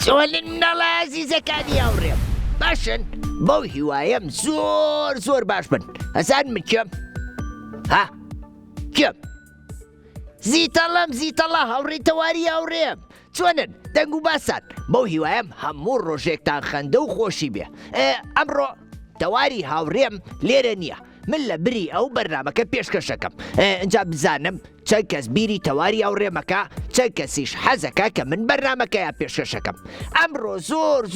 چۆنن منەڵە عەزیزەکانی هاوڕێم باشن بەو هیوایم زۆر باش بن ئەزان من کێم ها کێم زیتەڵە هاوڕێی تەواری هاوڕێم چۆنن دەنگ و باسان بەو هیوایم هەموو ڕۆژێکتان خەندە و خۆشی بێ ئەمڕۆ تەواری هاوڕێم لێرە نییە من لە بری ئەو بەرنامەکە پێشکەشەکەم ئەجا بزانم چەند کەس بیری تەواری هاوڕێمەکە چەند کەسیش حەزەکە کە من بەرنامەکەیە پێشکەشەکەم ئەمڕۆ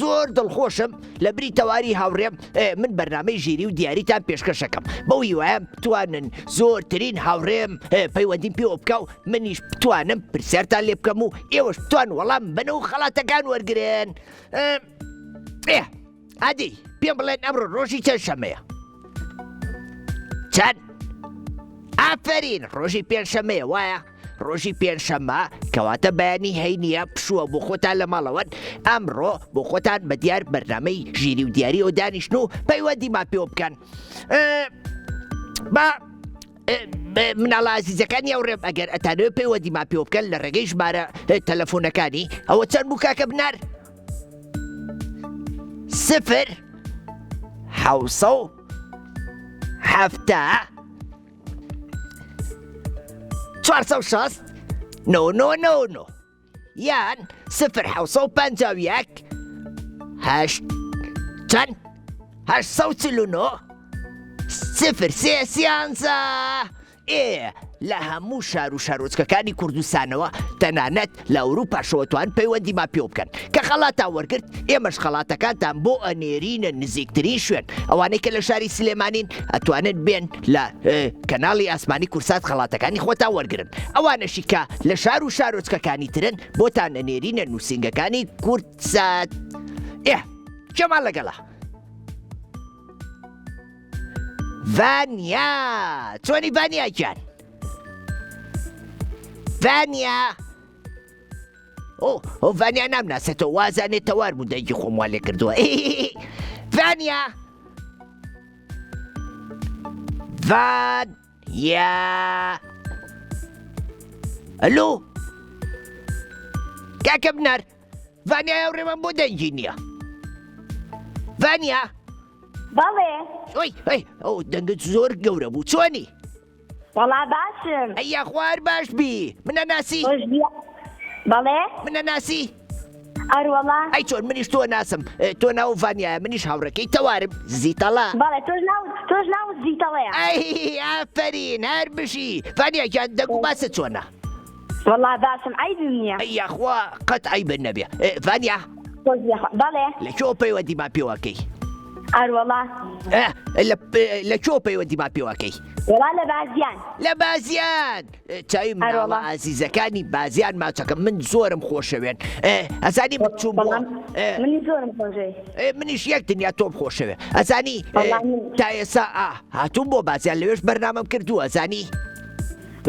زۆر دڵخۆشم لە بری تەواری هاوڕێم من بەرنامەی ژیری و دیاریتان پێشکەشەکەم بەو هیوایە بتوانن زۆرترین هاوڕێم پەیوەندیم پێوە بکە و منیش بتوانم پرسیارتان لێ بکەم و ئێوەش بتوان وەڵام بنە و خەڵاتەکان وەرگرن ئادی پێم بڵێن ئەمڕۆ ڕۆژی چەند شەمەیە چەند؟ ئافرین ڕۆژی پێنجشەمەیە وایە ڕۆژی پێنجشەمە کەواتە بەیانی هەینیە پشووە بۆ خۆتان لە ماڵەوەن ئەمڕۆ بۆ خۆتان بە دیار بەرنامەی ژیری و دیاری ئەو دانیشن و پەیوەندی ما پێوە بکەن با مناڵە عەزیزەکانی هاوڕێم ئەگەر ئەتانەوێت پەیوەندی ما پێوە بکەن لە ڕێگەی ژمارە تەلەفۆنەکانی ئەوە چەند بوو کاکە بنار؟ 460 9 یان 0 چەند 849 0 سیانزە لە هەموو شار و شارۆچکەکانی کوردستانەوە تەنانەت لە ئەوروپا شەوەتوان پەیوەندی ما پێوە بکەن کە خەڵاتان وەرگرت ئێمەش خەڵاتەکانتان بۆ ئەنێرینە نزیکترین شوێن ئەوانەی کە لە شاری سلێمانین ئەتوانن بێن لە کەناڵی ئاسمانی کورسات خەڵاتەکانی خۆتان وەرگرن ئەوانەشی کە لە شار و شارۆچکەکانی ترن بۆتان ئەنێرینە نووسنگەکانی کورسات کێمان لەگەڵە ڤانیا چۆنی ڤانیا گیان ڤانیا ئەو ڤانیا نامناسێتەوە وازانێت تەوار بوو دەنگی خۆم وا لێ کردووە ڤانیا ئەلۆ کاکە بنار ڤانیا هاوڕێمان بۆ دەنگی نییە ڤانیا بەڵێ ئەو دەنگت زۆر گەورە بوو چۆنی؟ وەڵا باشم ئەیا خوار باش بی منە ناسی؟ بەڵێ منە ناسی؟ ئەروەڵا ئەی چۆن منیش تۆ ناسم تۆ ناو ڤانیایە منیش هاوڕەکەی تەوارم زیتەڵە بەڵێ تۆش ناو زیتەڵەیە ئەی ئافەرین هەر بشی ڤانیاگیان دەنگ و باسە چۆنە؟ وەڵا باشم ئەیبم نییە ئەیا خوا قەت ئەیبن نەبێ ڤانیا بەڵێ لەکوێوە پەیوەندی ما پێوەکەی؟ ئەروەڵا لەکوێوە پەیوەندی ما پێوەکەی؟ وەڵا لە بازیان لە بازیان چاوی مناڵە عەزیزەکانی بازیان ماچەکەم من زۆرم خۆشەوێن ئەزانی من چوو بۆ منی زۆرم خۆشەوێ منیش یەک دنیا تۆم خۆشەوێ ئەزانی تا ئێستا هاتووم بۆ بازیان لەوێش بەرنامەم کردووە ئەزانی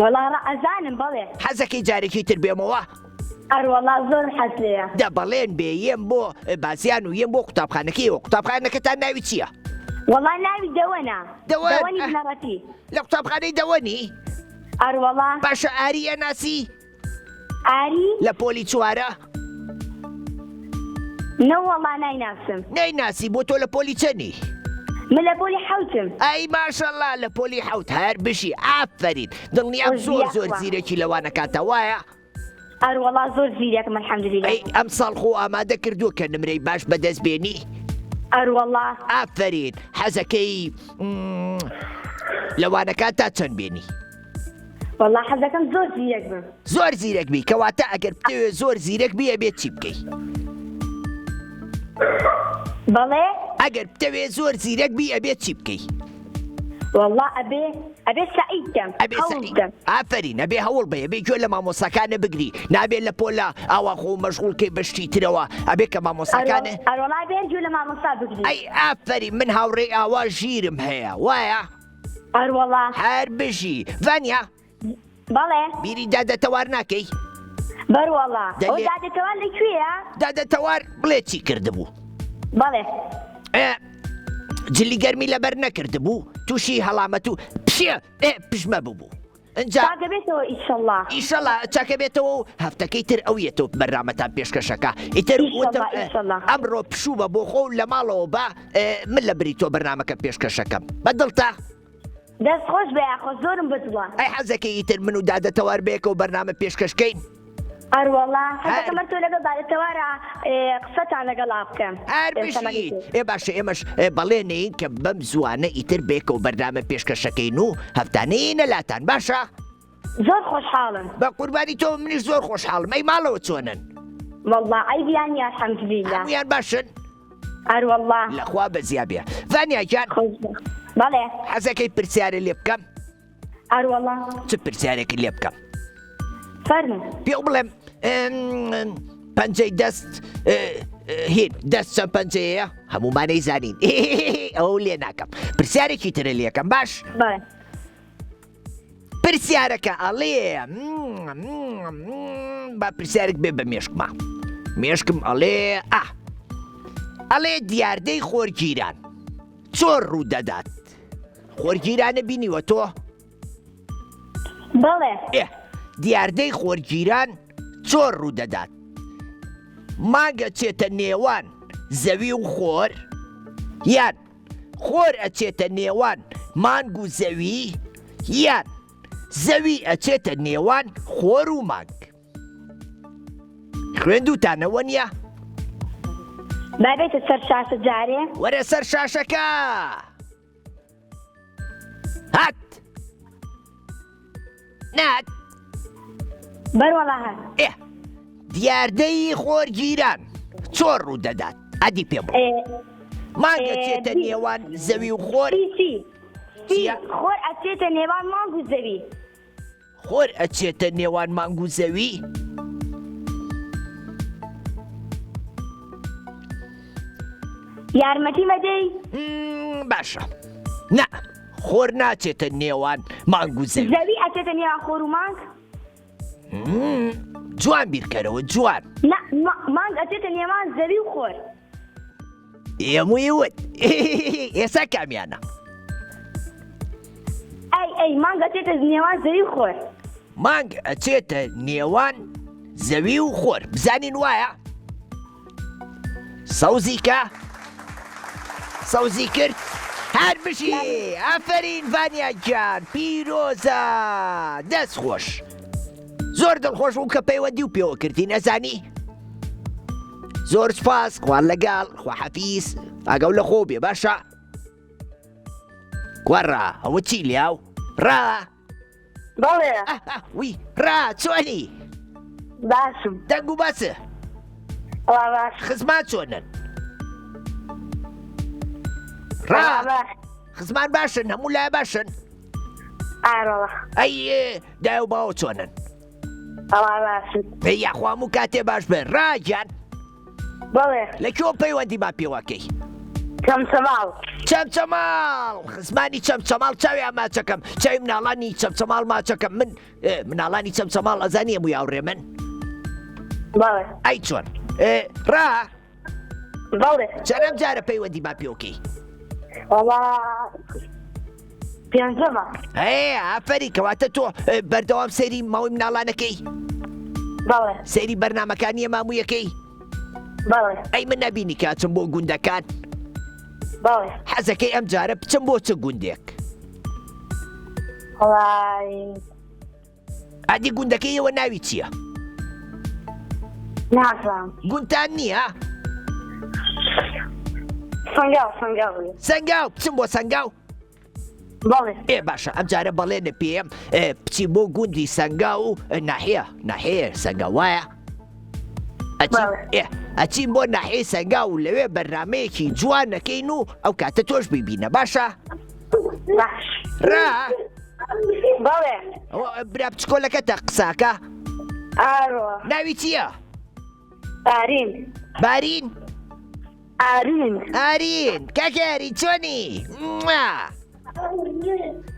وەڵا ئەزانم بەڵێ حەزەکەی جارێکی تر بێمەوە ئەروەڵا زۆر حەز لێیە دەبەڵێن بێ یەم بۆ بازیان و یەم بۆ قوتابخانەکەیەوە قوتابخانەکەتان ناوی چییە؟ وەڵا ناوی دەوەنە دەوەنی بنەڕەتی لە قوتابخانەی دەوەنی؟ ئەروەڵا باشە ئاریە ناسی؟ ئاری؟ لە پۆلی چوارە؟ نەوەڵا نایناسم نایناسی بۆ تۆ لە پۆلی چەنی؟ من لە پۆلی حەوتم ئەی ماشەڵڵا لە پۆلی حەوت هەر بشی ئافەرین دڵنیام زۆر زیرەکی لەوانەکاتە وایە؟ ئەروەڵا زۆر زیرەکم الحەمدوللیلا ئەی ئەم ساڵ خۆ ئامادە کردووە کە نمرەی باش بەدەست بێنی؟ ئەروەڵا ئافەرین حەزەکەی لەوانەکان تا چەند بێنی؟ وەڵا حەزەکەم زۆر زیرەک بم زۆر زیرەک بی کەواتە ئەگەر بتەوێت زۆر زیرەک بی ئەبێت چی بکەی؟ بەڵێ ئەگەر بتەوێت زۆر زیرەک بی ئەبێت چی بکەی؟ وەڵا ئەبێ سەعید بکەم ئافەرین ئەبێ هەوڵ بێ ئەبێ گوێ لە مامۆساکانە بگری نابێت لە پۆلا ئاوا خۆ مەشغوڵکەی بەشتی ترەوە ئەبێ کە مامۆساکانە ئەروەڵا بێ گوێ لە مامۆستا بگری ئەی ئافەرین من هاوڕێ ئاوا ژیرم هەیە وایە؟ ئەروەڵا هەر بژی ڤانیا بەڵێ بیری دادەتەوار ناکەی؟ بەروەڵا ئەو دادەتەوار لەکوێیە؟ دادەتەوار بڵێ چی کردبوو؟ بەڵێ جلی گەرمی لەبەر نەکردبوو تووشی هەڵامەت و پشمە ببوو انجا چاکە بێتەوە ئیشەڵڵا ئیشەڵا چاکە بێتەوە و هەفتەکەی تر ئەویەتەوە بەرنامەتان پێشکەشەکە ئیتر وتم ئەمڕۆ پشوومە بۆ خۆ لە ماڵەوە بە من لە بری تۆ بەرنامەکە پێشکەشەکەم بەدڵتا دەست خۆش بە یاخۆ زۆرم بتوە ئەی حەزەکەی ئیتر من و دادەتەوار بێکەوە بەرنامە پێشکەشکەین ئەروەڵا حەزەکەمە تۆ لەگەڵ دادەتەوارە قسەتان لەگەڵا بکەم هەر بشی باشە ئێمەش بەڵێنین کە بەم زوانە ئیتر بێکەوە بەرنامە پێشکەشەکەین و هەفتانەی نەلاتان باشە زۆر خۆشحاڵم بە قوربانی تۆ منیش زۆر خۆشحاڵم ئەی ماڵەوە چۆنن والله ئەیبیان یا الحەمدوللیلا هەموویان باشن ئەروەڵا لەخوا بەزیابێ ڤانیا گیان بەڵێ حەزەکەی پرسیارە لێ بکەم ئەروەڵا چ پرسیارێکی لێ بکەم فەرموو پێ بڵێم پەنجەی دەست هین دەست چەند پەنجەیە هەمومانەی زانین ئەو لێ ناکەم پرسیارێکی ترە لێکەم باش بەڵێ پرسیارەکە ئەڵێ با پرسیارێک بێ بە مێشکمە مێشکم ئەڵێ دیاردەی خۆرگیران چۆن ڕوو دەدات خۆرگیرانە بینیوە تۆ بەڵێ دیاردەی خۆرگیران چۆن ڕوو دەدات مانگە چێتە نێوان زەوی و خۆر یان خۆر ئەچێتە نێوان مانگ و زەوی یان زەوی ئەچێتە نێوان خۆر و مانگ خوێندووتانەوە نییە بابێتە سەر شاشە جارێ وەرە سەر شاشەکە هات نات بەروەڵا هەر دیاردەی خۆرگیران چۆن ڕوو دەدات ئەدی پێم مانگە چێتە نێوان زەوی و خۆر خۆر ئەچێتە نێوان مانگ و زەوی خۆر ئەچێتە نێوان مانگ و زەوی یارمەتی مەدەی باشە نا خۆر ناچێتە نێوان مانگ و زەوی زەوی ئەچێتە نێوان خۆر و مانگ جوان بیرکەرەوە جوان مانگ ئەچێتە نێوان زەوی و خۆر هەمووی وت ئێستا کامیانە ئەی مانگ ئەچێتە نێوان زەوی و خۆر مانگ ئەچێتە نێوان زەوی و خۆر بزانین وایە سەوزی کرد هەر بشی ئافرین ڤانیا گیان پیرۆزە دەست خۆش زۆر دڵخۆش و کە پەیوەندی و پێوە کردی نەزانی زۆر سپاس خوار لەگەڵ خواحەفیز ئاگەو لە خۆ بێ باشە کوڕە ئەوە چی لیاو ڕا بەڵێ وی ڕا چۆنی باشم دەنگ و باسە باش خزمان چۆنن ڕا خزمان باشن هەموو لای باشن ئاڕەوە ئەی دای و باوە چۆنن باشن یاخوا هەموو کاتێ باش بێ ڕاگیان بەڵێ لەکوێ پەیوەندیمان پێوەکەی چەمچەماڵ خزمانی چەمچەماڵ چاوی ئاماچەکەم چاوی مناڵانی چەمچەماڵ ماچەکەم من مناڵانی چەمچەماڵ ئەزانی هەمووی هاوڕێ من بەڵێ ئەی چۆن ڕا بەڵێ چەندەم جارە پەیوەندیمان پێوەکەی پێنجەمە ئافەری کەواتە تۆ بەردەوام سەیری ماوەی مناڵانەکەی بەڵێ سەیری بەرنامەکانی ماموویەکەی بەڵێ ئەی من نەبینی کاچم بۆ گوندەکان بەڵێ حەزەکەی ئەم جارە بچم بۆ چ گوندێک ئادی گوندەکەیەوە ناوی چییە؟ نازانم گوندتان نییە؟ سەنگاو بچم بۆ سەنگاو؟ بەڵێ باشە ئەم جارە بەڵێنە پێم بچی بۆ گوندی سەنگاو و ناحەیە سەنگاو وایە؟ ئەچین بۆ ناحەیە سەنگاو و لەوێ بەرنامەیەکی جوانەکەین و ئەو کاتە تۆش ببینە باشە؟ ڕا بەڵێ برا بچکۆلەکەتە قساکە؟ ئاڕەوە ناوی چییە؟ بارین ئارین کاکە ئارین چۆنی؟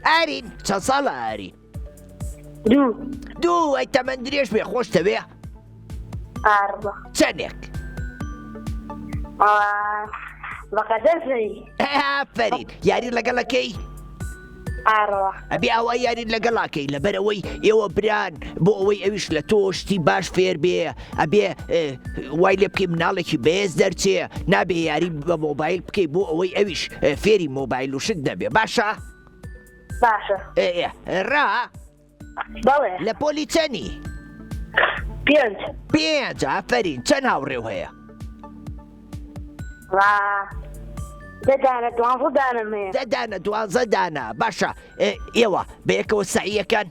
ئارین چەند ساڵە ئارین؟ دوو ئەی تەمەند درێژ بێ خۆشتەوێ؟ چەندێک؟ بەقەدەر زەی ئافەرین یاری لەگەڵەکەی؟ ئاڕەوە ئەبێ ئەوە یاری لەگەڵاکەی لەبەرەوەی ئێوە بران بۆ ئەوەی ئەویش لە تۆشتی باش فێر بێ ئەبێ وای لێ بکەی مناڵێکی بەهێز دەرچێ نابێ یاری بە مۆبایل بکەی بۆ ئەوەی ئەویش فێری مۆبایل و شت دەبێ باشە؟ باشە ڕا بەڵێ لە پۆلی چەنی؟ 5 ئافەرین چەند هاوڕێو هەیە؟ دەدانە 12 دانم هەیە دەدانە 12 دانە باشە ئێوە بەیەکەوە سەعیەکەن؟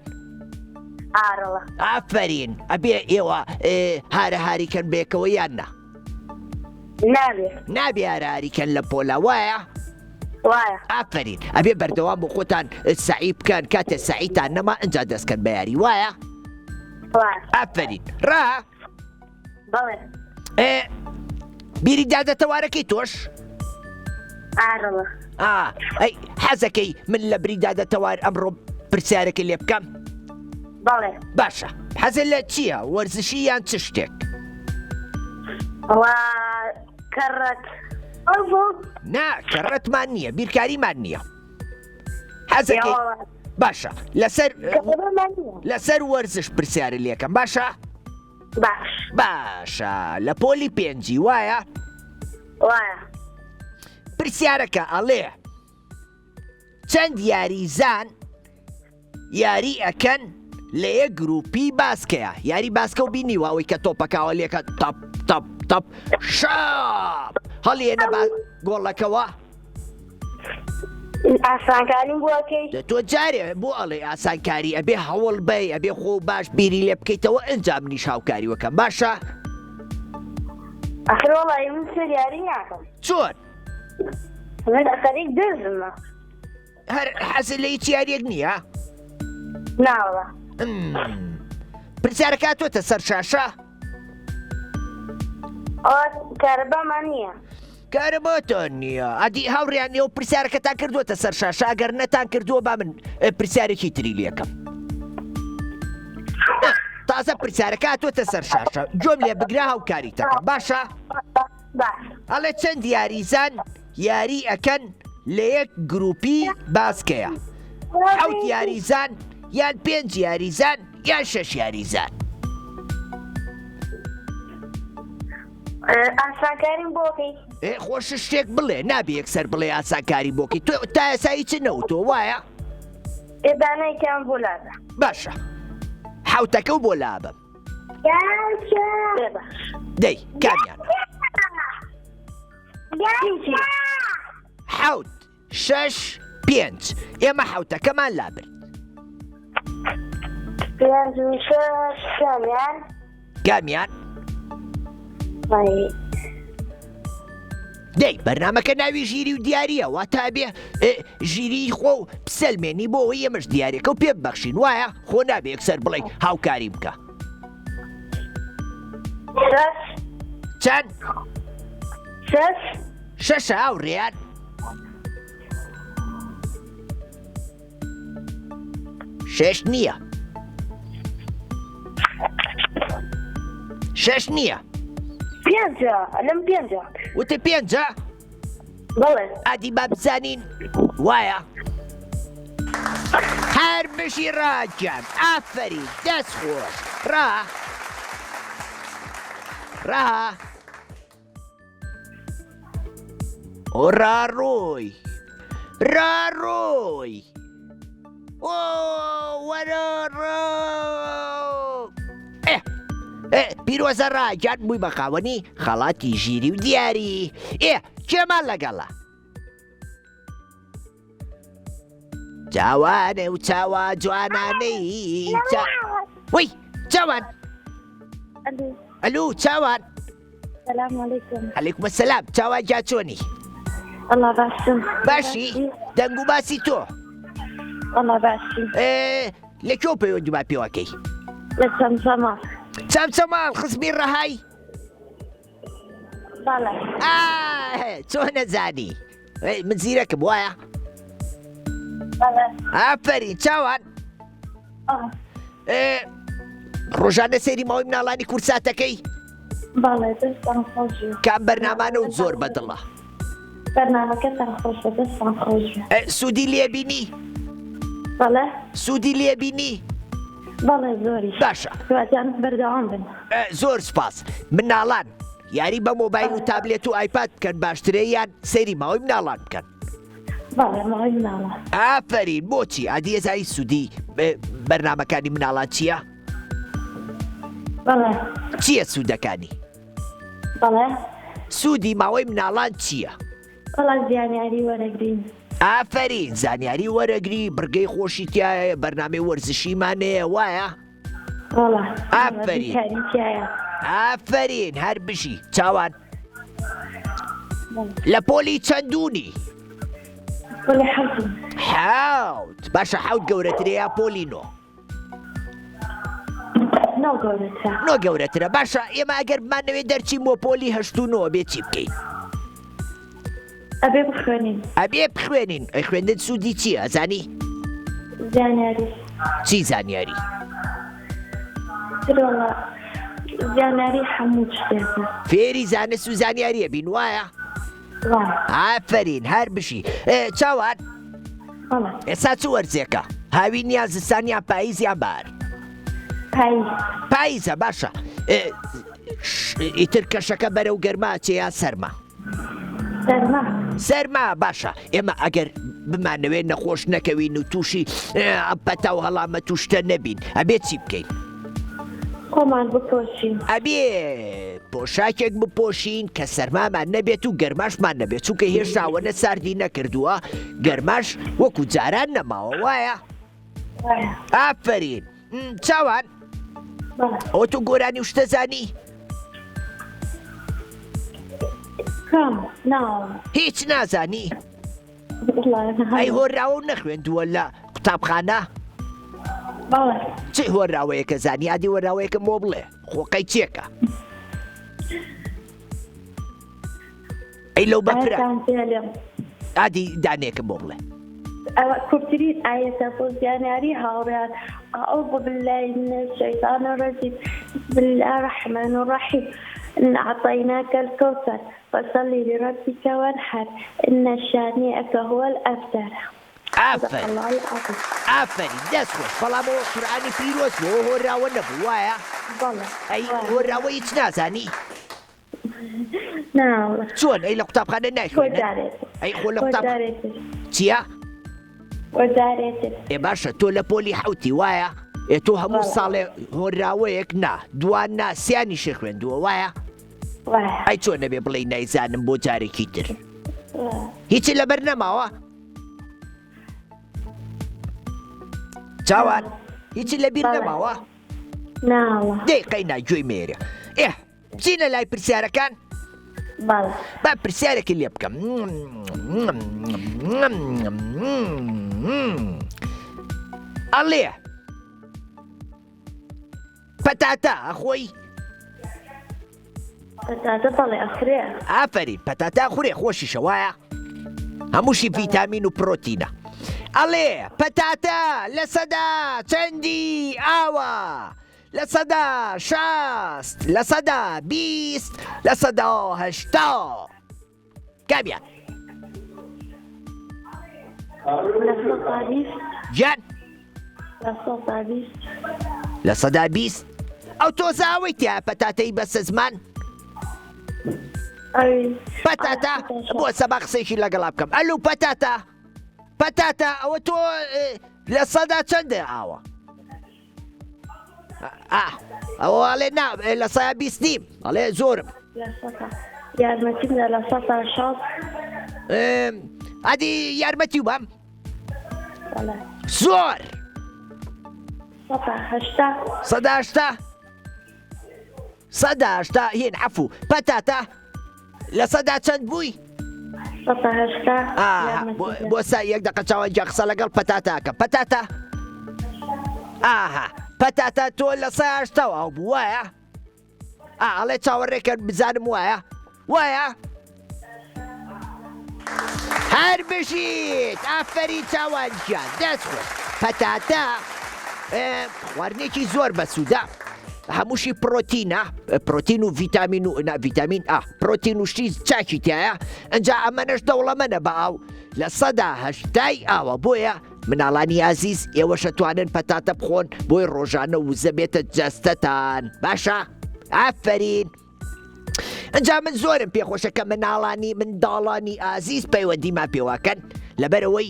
ئاڕەوە ئافەرین ئەبێ ئێوە هارە هاریکەن بێکەوە یاننا؟ نابێ هارە هاریکەن لە پۆلا وایە؟ وایە ئافەرین ئەبێ بەردەوام بۆ خۆتان سەعی بکەن کاتێ سەعیتان نەما ئەنجا دەستکەن بە یاری وایە؟ ئافەرین ڕا بەڵێ بیری دادەتەوارەکەی تۆش؟ ئاڕەوە ئەی حەزەکەی من لە بری دادەتەوار ئەمڕۆ پرسیارەکە لێ بکەم؟ بەڵێ باشە حەزت لە چییە وەرزشی یان چ شتێک؟ کەڕەت نا کەڕەتمان نییە بیرکاریمان نییە حەزەکەی باشە لەسەر وەرزش پرسیارە لێکەم باشە؟ باشە لە پۆلی 5 وایە؟ وایە پرسیارەکە ئەڵێ چەند یاریزان یاری ئەکەن لە یەک گروپی باسکەیە یاری باسکە و بینیوە ئەوەی کە تۆپەکاوە لێکە تەپ تەپ تەپ شاپ هەڵێنە گۆڵەکەوە ئاسانکاری بووەکەی تۆ جارێ بۆ ئەڵێ ئاسانکاری ئەبێ هەوڵ بەی ئەبێ خۆ باش بیری لێ بکەیتەوە ئەنجام منیش هاوکاری وەکەم باشە؟ ئەخر وەڵی من سەر یاری ناکەم چۆن؟ خەریک دەزمە هەر حەزت لە هیچ یاریەک نییە؟ ناوەڵە پرسیارەکە تۆتە سەر شاشە؟ کارەبامان نییە کارە بۆ تۆ نییە ئەدی هاوڕیان نێ و پرسیارەکەتان کردووەتە سەر شاشە ئەگەر نەتان کردووە با من پرسیارێکی تری لێکەم تازە پرسیارەکە تۆتە سەر شاشە جۆم لێ بگرا هاوکاری تەکە باشە؟ ئەڵێ چەند یاریزان یاری ئەکەن لە یەک گروپی باسکەیە 7 یاریزان یان 5 یاریزان یان 6 یاریزان ئاسانکاریم بۆکەی خۆش شتێک بڵێ نابێ یەکسەر بڵێ ئاسانکاری بۆکەی تۆ تا ئێسایی چ نەوتۆ وایە؟ ئێدانەیەکیان بۆ لادە باشە حوتەکە و بۆ لابم دەی کامیان 7 6 5 ئێمە حوتەکەمان لابرد 5 و 6 کامیان دەی بەرنامەکە ناوی ژیری و دیاریە واتە بێ ژیری خۆ و پسەلمێنی بۆ ئەوەی ئێمەش دیارێکە و پێ ببەخشین وایە خۆ نابێ یەکسەر بڵێ هاوکاری بکە چەند؟ 6 هاوڕێیان 6 نییە 6 نییە 5 لەم 5 وتە 5 بەڵێ ئادی با بزانین وایە هەر بشی ڕاکەم ئافەری دەست خۆش ڕا ڕاڕۆی وەرە پیرۆزە ڕاگەان بووی بە خاوەنی خەڵاتی ژیری و دیاری کێمان لەگەڵە جوانێ و چاوە جوانانەی وەی چاوان ئەلو چاوان سلام علیکم عەلەیکوم سەلام چاوان جا چۆنی والله باشم باشی دەنگ و باسی تۆ والله باشی لەکوێ پەیوەندی با پێوەکەی لە چەمچەمە چەمچەمان خزمی ڕەهای بەڵێ چۆن نەزانی من زیرەکم وایە بەڵێ ئافەری چاوان ڕۆژانە سەیری ماوەی مناڵانی کورساتەکەی بەڵێ دەستان خۆشە کام بەرنامانە و زۆر بەدڵە بەرنامەکەتان خۆشە دەستان خۆشە سوودی لێبینی بەڵێ سوودی لێبینی؟ بەڵێ زۆری باشە سواتیان بەردەوام بن. زۆر سپاس مناڵان یاری بە مۆبایل و تابلێت و ئایپاد بکەن باشترە یان سەیری ماوەی مناڵان بکەن. بەڵێ ماوەی مناڵە. ئافرین بۆچی ئادی ێزایی سوودی بەرنامەکانی مناڵان چییە؟ بەڵێ چییە سوودەکانی؟ بەڵێ سوودی ماوەی مناڵان چییە؟ بەڵێ زیانیاری وەرەگرین. ئافرین زانیاری وەرەگری بڕگەی خۆشی تایە بەرنامەی وەرزشیمانەیە وایە؟ بەڵێ ئافرین کاریتیایە. ئافرین هەر بژی چاوان لە پۆلی چەندونی؟ بەڵێ حەوتم. حەوت باشە حەوت گەورەترەیە پۆلی نۆ؟ نۆ گەورەترە. نۆ گەورەترە باشە ئێمە ئەگەر بمانەوێت دەرچین بۆ پۆلی هەشتونەوە بێ چی بکەین؟ ئەبێ بخوێنین. ئەبێ بخوێنین ئەی خوێندن سوودی چی ئەزانی؟ زیانیاری. چی زانیاری؟ ترۆڵە زیانیاری هەموو شتێکە. فێری زانست و زانیاریە بین وایە؟ وایە. ئافرین هەر بشی چاوان بەڵێ ئێستا چ وەرزێکە؟ هاوی نیان زستانیان پاییزیان بار؟ پاییز. پاییزە باشە ئیتر کەشەکە بەرەو گەرما چێیا سەرما؟ سەرما. سەرما باشە ئێمە ئەگەر بمانەوێت نەخۆش نەکەوین و تووشی پەتا و هەڵامە توشتە نەبین ئەبێت چی بکەین؟ خۆمان بپۆشین. ئەبێ پۆشاکێک بپۆشین کە سەرمامان نەبێت و گەرماشمان نەبێت چونکە هێشتاوەنە ساردی نەکردووە گەرماش وەکو جاران نەماوە وایە؟ وایە. ئافرین چاوان بەڵێ ئەوە تۆ گۆرانی و شتە زانی؟ کام ناوە. هیچ نازانی؟ بڵێ ئەی هۆراوە و نەخوێندووە لە قوتابخانە؟ بەڵێ چ هۆراوەیەکە زانی ئادی وەراوەیەکە بۆ بڵێ خۆقەی چێکە؟ ئەی لەو بەپرە ئادی دانێکم بۆ بڵێ. كرترين آية فوزياناري هاوريان أعوذ بالله من الشيطان الرجيم بسم الله الرحمن الرحيم إن أعطيناك الكوثر فصل لربك وانحر إن شانئك هو الأبتر. ئافرین الله العظيم. ئافرین دەست خۆش بەڵامەوە قورئانی پیرۆز بۆ هۆراوە نەبوو وایە؟ بەڵێ ئەی هۆراوە هیچ نازانی؟ ناوە چۆن ئەی لە قوتابخانە نایخوێنن؟ ئەی خۆ لە قوتاب چییە؟ وەزارێتر. باشە تۆ لە پۆلی حەوتی وایە؟ تۆ هەموو ساڵێ هۆراوەیەک نا دوان نا سیانیشی خوێندووە وایە؟ وایە. ئەی چۆن نەبێ بڵێ نایزانم بۆ جارێکی تر هیچی لەبەر نەماوە؟ چاوان هیچی لەبیر نەماوە؟ ناوە. دەیقەی ناگوێی مێرە بچینە لای پرسیارەکان؟ بەڵێ با پرسیارێکی لێ بکەم ئەڵێ پەتاتە ئەخۆی؟ پەتاتە بەڵێ ئەخرێ. ئافرین پەتاتە خوڕێ خۆشیشە وایە؟ هەمووشی ڤیتامین و پرۆتینە. ئەڵێ پەتاتە لە سەدا چەندی ئاوە؟ لە سەدا 60 لە سەدا 20 لە سەدا 80 کامیان؟ لە سەدا 20. گیان لە سەدا 20. لە سەدا 20 ئەو تۆ زاوەی تیا پەتاتەی بەسە زمان؟ پەتاتە بۆ سەبا قسەیشی لەگەڵا بکەم ئەلو پەتاتە پەتاتە ئەوە تۆ لە سەدا چەندە ئاوە؟ ئەوە ئەڵێ نا لە سەدا 20 نیم ئەڵێ زۆرم یارمەتیمدا لە سەدا 60. ئەدی یارمەتی و بەم بەڵێ زۆر سەدا 80. سەدا 80 هێن عەفوو پەتاتە لە سەدا چەند بووی؟ سەدا 80. بۆ سا یەک دەقە چاوەنجا قسە لەگەڵ پەتاتاکە پەتاتە ئاها پەتاتە تۆ لە 180 ئەو بوو وایە؟ ئەڵێ چاوەڕێکە بزانم وایە؟ وایە؟ هەر بژیت ئافەری چاوانجیان دەست خۆش پەتاتە خواردنێکی زۆر بەسوودە هەمووشی پرۆتینە پرۆتین و ڤیتامین و ڤیتامین پرۆتین و شتی چاکی تایە ئەنجا ئەمەنەش دەوڵەمەنە بە ئاو لە سەدا 80 ئاوە بۆیە مناڵانی ئازیز ئێوەش ئەتوانن پەتاتە بخۆن بۆی ڕۆژانە وزە بێتە جەستەتان باشە؟ ئافەرین. ئەنجا من زۆرم پێخۆشە کە مناڵانی منداڵانی ئازیز پەیوەندیمان پێوەکەن لەبەرەوەی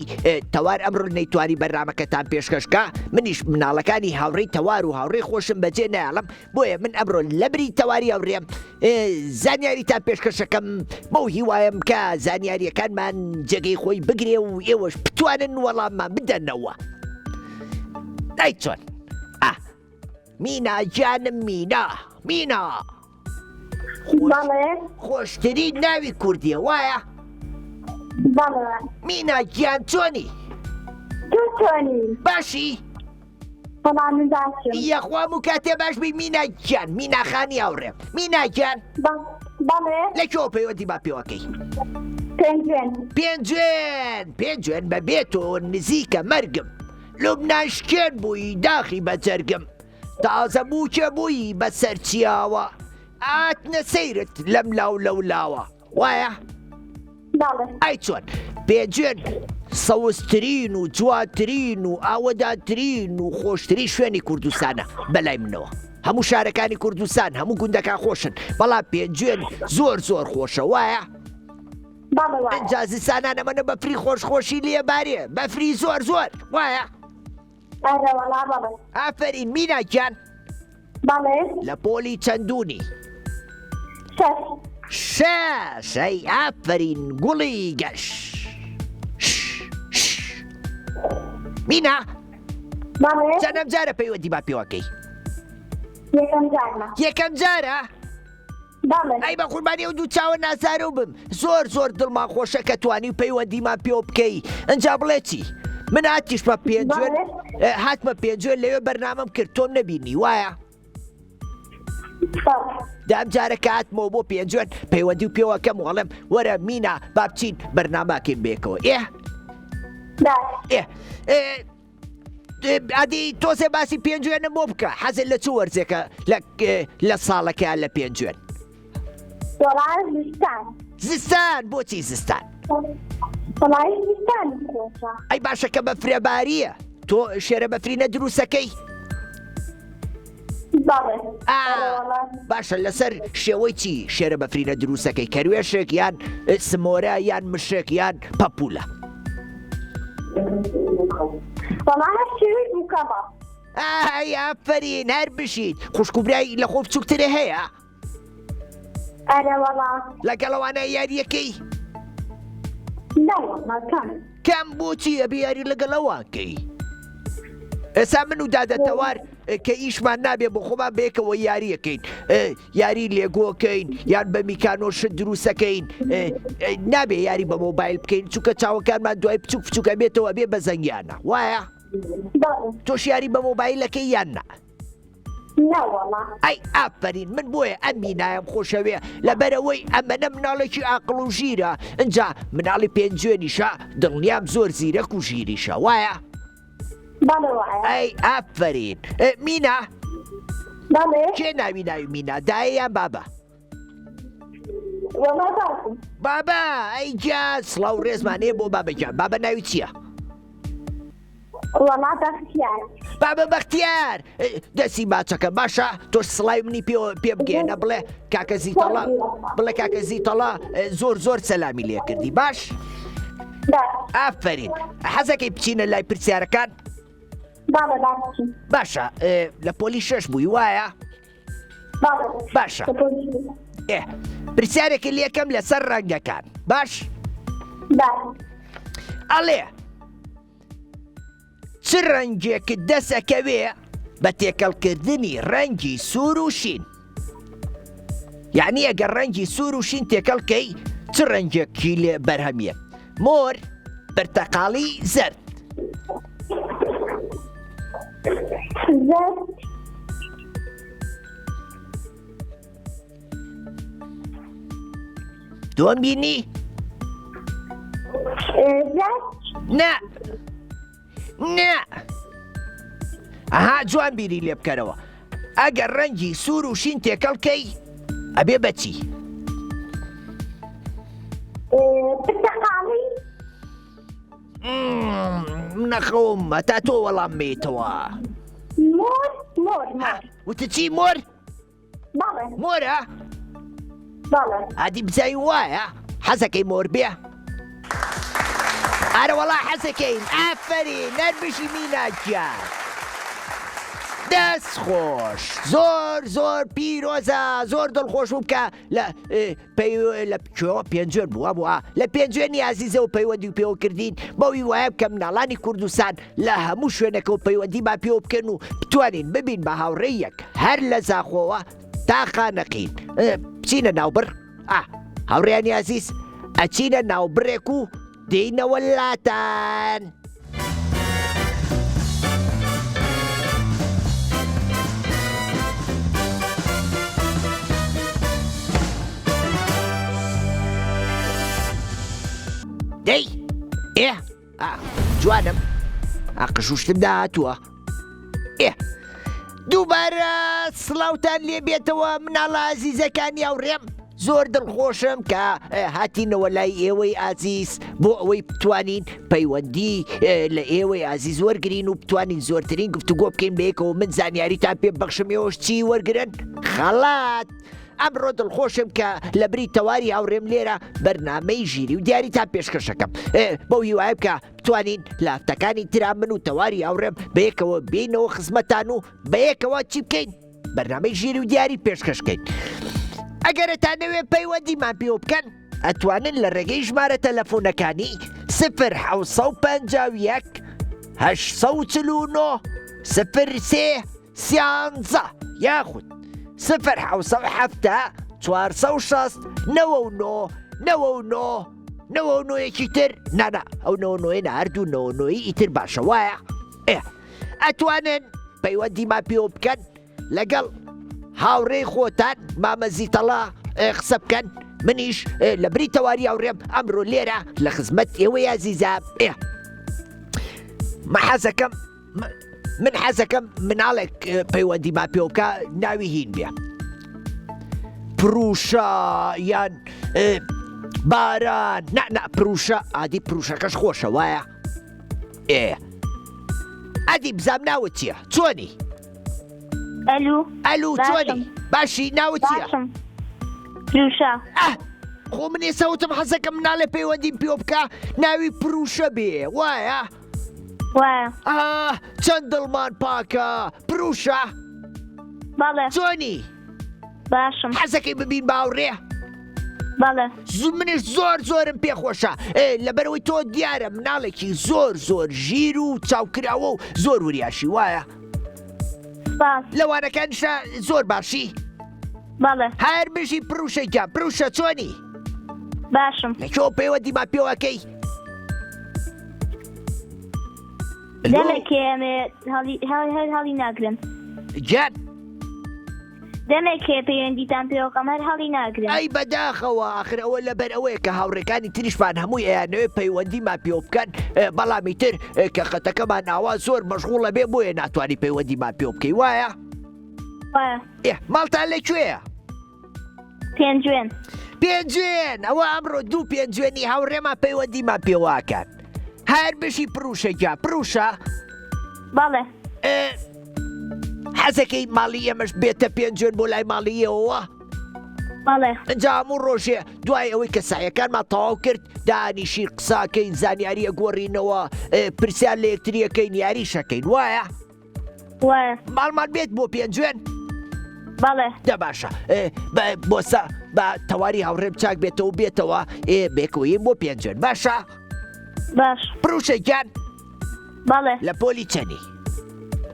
تەوار ئەمڕۆ نەیتوانی بەرنامەکەتان پێشکەشکە منیش مناڵەکانی هاوڕێی تەوار و هاوڕێی خۆشم بەجێ نایڵم بۆیە من ئەمڕۆ لەبری تەواری هاوڕێم زانیاریتان پێشکەشەکەم بەو هیوایم کە زانیاریەکانمان جێگەی خۆی بگرێ و ئێوەش بتوانن وەڵاممان بدەنەوە. ئەی چۆن؟ مینا جانم مینا بەڵێ خۆشترین ناوی کوردیە وایە؟ بەڵێ مینا گیان چۆنی؟ تۆ چۆنی؟ باشی؟ بەڵام من باشم. یەخوام و کاتێ باش بی مینا گیان میناخانی هاوڕێم. مینا گیان بەڵێ لەکێوە پەیوەندی با پێوەکەی؟ پێنجوێن بەبێت و نزیکە مەرگم لوبناشکێن بووی داخی بەجەرگم تازە بووکە بووی بەسەر چیاوە ئاتنە سەیرت لەم لاولاوە وایە؟ ئای چۆن پێنجوێن سەوزترین و جواترین و ئاوەداترین و خۆشتری شوێنی کوردستانە بەلای منەوە. هەموو شارەکانی کوردستان هەموو گوندەکان خۆشن بەڵام پێنجوێن زۆر خۆشە وایە؟ ئەنجا زستانان ئەمەنە بەفری خۆشخۆشی لێبارێ بەفری زۆر وایە؟ ئافەرین میناکیان لە پۆلی چەندونی؟ 6 ئەی ئافەرین گوڵی گەش مینا چەندەم جارە پەیوەندی با پێوەکەی؟ یەکەم جارە؟ ئەی بە قوربانی ئەو دوو چاوە نازارە و بم زۆر دڵمان خۆشە کە توانی و پەیوەندیمان پێوە بکەی ئەنجا بڵێ چی؟ من هاتیشمە پێنجوێن هاتمە پێنجوێن لەوێ بەرنامەم کرد تۆم نەبینی وایە؟ دام جارەکە هاتمەوە بۆ پێنجوێن پەیوەندی و پێوەکەم وەڵێم وەرە مینا با بچین بەرناماکەین بێکەوە ئادی تۆزێ باسی پێنجوێنم بۆ بکە حەزت لە چ وەرزێکە لە ساڵەکەیان لە پێنجوێن؟ زستان بۆچی زستان؟ ئەی باشە کە بە فرێباریە تۆ شێرە بەفری نەدرووسەکەی؟ باشە لەسەر شێوەی چی شێرە بەفری نەدرووسەکەی کەروێشێک یان سمۆرە یان مشێک یان پەپولە؟ ئای ئافەرین هەر بشیت خوشکوبرای لە خۆ بچووکترە هەیە؟ لەگەڵەوانە یاریەکەی؟ کەم بۆچی ئەبێ یاری لەگەڵەوانکەی؟ ئێستا من و دادەتەوار کە ئیشمان نابێ بۆ خۆمان بێکەوە یاریەکەین یاری لێگۆکەین یان بە میکانۆشت دروستەکەین نابێ یاری بە مۆبایل بکەین چونکە چاوەکانمان دوای بچووکە بێتەوە بێ بە زەنگیانە وایە؟ تۆش یاری بە مۆبایلەکەی یان نا؟ ئەی ئافەرین من بۆیە ئەم مینایم خۆشەوێ لەبەرەوەی ئەمەنە مناڵێکی عاقڵ و ژیرە ئەنجا مناڵی پێنجوێنیشە دڵنیام زۆر زیرەک و ژیریشە وایە؟ ئەی ئافەرین مینا کێ ناوی مینا دایە یان بابە؟ بابا ئەی گیا سڵاو ڕێزمانەیە بۆ بابەجان بابە ناوی چییە؟ بابە بەختیار دەستی باچەکە باشە تۆش سڵای منی پێ بگێنە بڵێ کاکە زیتەڵا بڵێ کاکە زیتەڵا زۆر سەلامی لێ کردی باش؟ ئافەرین حەزەکەی بچینە لای پرسیارەکان؟ باشە لە پۆلی 6 بووی وایە؟ باشە پرسیارێکی لێکەم لەسەر ڕەنگەکان باش؟ ئەڵێ چ ڕەنگێکت دەسەکەوێ بە تێکەڵکردنی ڕەنگی سوور و شین؟ یعنی ئەگەر ڕەنگی سوور و شین تێکەڵکەی چ ڕەنگێکی لێ بەرهەمیە؟ مۆر، پرتەقاڵی، زەرد؟ تۆم بینی؟ نا ئەها جوان بیری لێ بکەرەوە ئەگەر ڕەنگی سوور و شین تێکەڵکەی ئەبێ بەچی؟ نەخۆم هەتا تۆ وەڵام میتەوە. مۆر. وتە چی مۆر؟ بەڵێ مۆرە؟ بەڵێ. هادی بزای وایە حەزەکەی مۆر بێ؟ ئارە وەڵا حەزەکەین. ئافەرین نەرمشی میناجان. دەست خۆش زۆر پیرۆزە زۆر دڵخۆش بکە لە پێنجێن بووە لە پێنجێنی عزیزە و پەیوەندی و پێوە کردین بەوی وایە بکە مناڵانی کوردستان لە هەموو شوێنەکە و پەیوەندیمان پێوە بکەن و بتوانین ببین بە هاوڕێیەک هەر لە زاخۆوە تاقانەقین. بچینە ناوبڕ هاوڕێیانی عزیز ئەچینە ناوبڕێک و دێینەوە لاتان. دەی جوانم قشوشتم داهاتووە. دووبارە سڵاوتان لێ بێتەوە مناڵە عزیزەکانی هاوڕێم. زۆر دڵخۆشم کە هاتینەوە لای ئێوەی عزیز بۆ ئەوەی بتوانین پەیوەندی لە ئێوەی عزیز وەرگرین و بتوانین زۆرترین گفتوگۆ بکەین بەیەکەوە. من زانیاریتان پێ بەخشم ئێوەش چی وەرگرن؟ خەڵات. ئەمڕۆ دڵخۆشم کە لە بری تەواری هاوڕێم لێرە بەرنامەی ژیری و دیاریتان پێشکەشەکەم بەو هیوایە بکە بتوانین لافتەکانی ترا من و تەواری هاوڕێم بەیەکەوە بینەوە خزمەتان و بەیەکەوە چی بکەین؟ بەرنامەی ژیری و دیاری پێشکەشکەین. ئەگەرتانەوێ پەیوەندیمان پێوە بکەن ئەتوانن لە ڕێگەی ژمارە تەلەفۆنەکانی 0حوسە51 849 03 یاخود 0حوسە 460 99 یەکی تر نانا ئەو 99 هەردوو 99 ئیتر باشە وایە. ئەتوانن پەیوەندیمان پێوە بکەن لەگەڵ هاوڕێی خۆتان مامەزیتەڵا قسە بکەن. منیش لە بری تەواری هاوڕێم ئەمڕۆ لێرە لە خزمەت ئێوەی عزیزە. من حەزەکەم مناڵێک پەیوەندیمان پێوە بکە ناوی هین بێ. پروشە یان باران پروشە ئادی پروشەکەش خۆشە وایە. ئەدی بزام ناوت چییە؟ چۆنی؟ ئەلو چۆنی؟ باشی ناوت چییە؟ پروشە. خۆ من ئێساوتم حەزەکەم مناڵێ پەیوەندیم پێوە بکە ناوی پروشە بێ وایە؟ وایە. چەند دڵمان پاکە پروشە. بەڵێ. چۆنی؟ باشم. حەزەکەی ببین باوڕێ؟ بەڵێ. منیش زۆرم پێخۆشە لەبەرەوەی تۆ دیارە مناڵێکی زۆر ژیر و چاوکراوە و زۆر وریاشی وایە؟ لەوانەکانشە زۆر باشی؟ بەڵێ. هەر بژی پروشەیکە پروشە چۆنی؟ باشم. لەکۆ پەیوەندیمان پێوەکەی؟ دەمێکی ئەمێ هەڵی ناگرن. گیان دەمێکێ پەیوەندیتان پێوەکەم هەر هەڵی ناگرن. ئەی بەداخەوە ئاخر ئەوە لەبەر ئەوەیە کە هاوڕێکانی تریشمان هەمووی ئەیانەوێ پەیوەندیمان پێوە بکەن بەڵامی تر کە خەتەکەمان ناوا زۆر مەشغوڵە بێ بۆیە ناتوانانی پەیوەندیمان پێوە بکەی وایە؟ وایە. ماڵتان لەکوێیە؟ پێنجوێن. ئەوە ئەمڕۆ دوو پێنجوێنی هاوڕێمان پەیوەندیمان پێواکەن. هەر بشی پروشەیکە پروشە؟ بەڵێ. حەزەکەی ماڵی ئێمەش بێتە پێنجوێن بۆ لای ماڵیەوە؟ بەڵێ. ئەنجا هەموو ڕۆژێ دوای ئەوەی کە سایەکانمان تەواو کرد دانیشی قساکەین زانیاریە گۆڕینەوە پرسیار لە یەکتریەکەین یاریشەکەین وایە؟ وایە. ماڵمان بێت بۆ پێنجوێن؟ بەڵێ. دە باشە بۆسە بە تەواری هاوڕێم چاک بێتەوە بێتەوە بێکەوەین بۆ پێنجوێن باشە؟ باش. پروشەیکان؟ بەڵێ. لە پۆلی چەنی؟